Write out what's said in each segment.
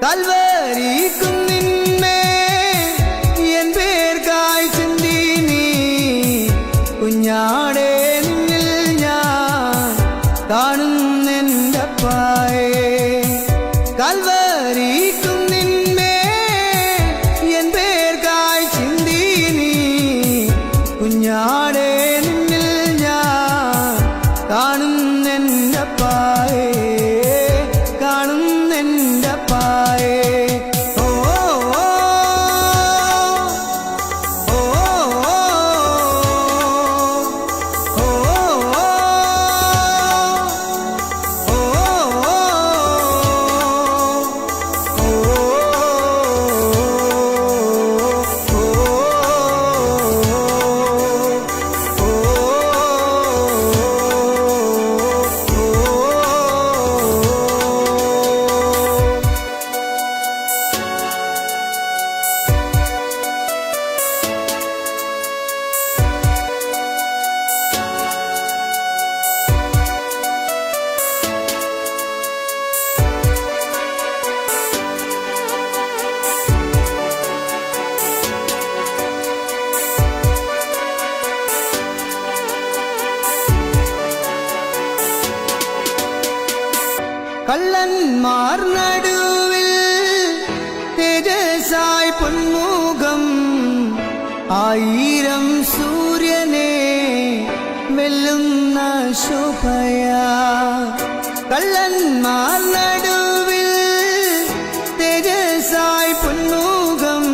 Kalvari കുന്നിന്മേ N പേർക്കായി ചിന്തി നീ കുഞ്ഞാടേ നിന്നിൽ ഞാൻ കാണുന്നെൻ്റപ്പായേ കൽവരി കുന്നിന്മേ എൻ പേർക്കായി ചിന്തി നീ കുഞ്ഞാടേ നിന്നിൽ ഞാൻ കാണുന്നെൻ്റപ്പായേ കള്ളന്മാർ നടുവിൽ തേജസായി പൊന്മുഖം ആയിരം സൂര്യനെ വെല്ലുന്ന ശോഭയാ കള്ളന്മാർ നടുവിൽ തേജസായി പൊന്മുഖം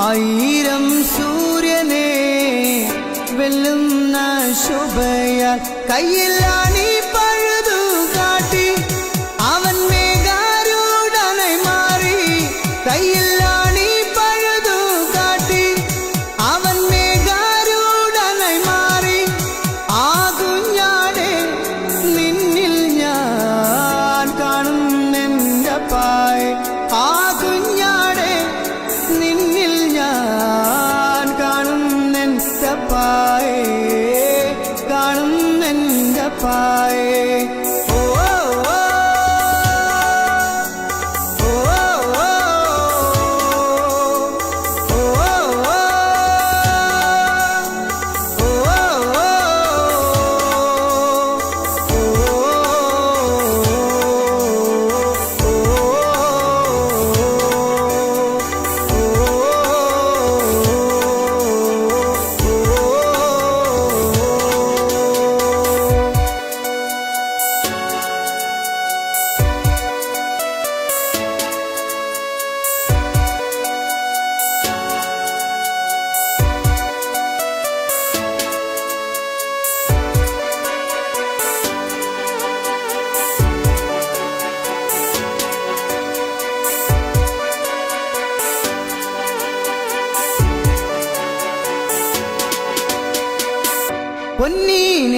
ആയിരം സൂര്യനെ വെല്ലുന്ന ശോഭയാ കയ്യിലാണീ പഴുതു കാട്ടി അവൻ മേഘാരൂഢനായി മാറി കയ്യിലാണീ പഴുതു കാട്ടി അവൻ മേഘാരൂഢനായി മാറി ആ കുഞ്ഞാടേ നിന്നിൽ ഞാൻ കാണുന്നെൻ്റപ്പായേ ആ കുഞ്ഞാടേ നിന്നിൽ ഞാൻ കാണുന്നെൻ്റപ്പായേ കാണുന്നെൻ്റപ്പായേ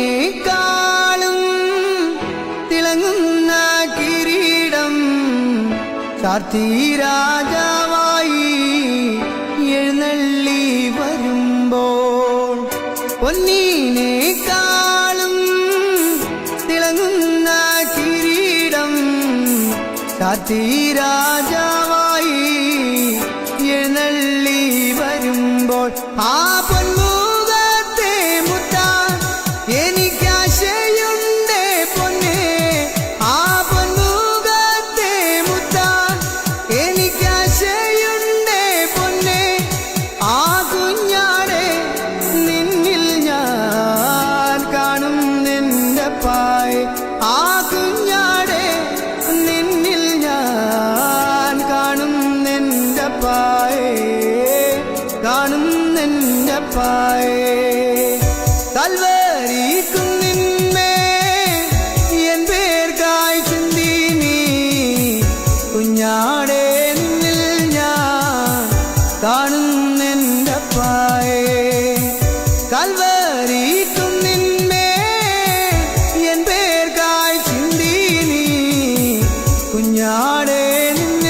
പൊന്നിനേക്കാളും തിളങ്ങുന്ന കിരീടം ചാർത്തി രാജാവായി എഴുന്നള്ളി വരുമ്പോൾ പൊന്നിനേക്കാളും തിളങ്ങുന്ന കിരീടം ചാർത്തി രാജാവായി എഴുന്നള്ളി വരുമ്പോൾ ആ ആ കുഞ്ഞാടേ നിന്നിൽ ഞാൻ കാണുന്നെൻ്റപ്പായേ കാണുന്നെൻ്റപ്പായേ കൽവരി കുന്നിന്മേ എൻ പേർക്കായി ചിന്തി നീ കുഞ്ഞാടേ നിന്നിൽ ഞാൻ കാണുന്നെൻ്റപ്പായേ കൽവരി കുഞ്ഞാടേ നിന്നിൽ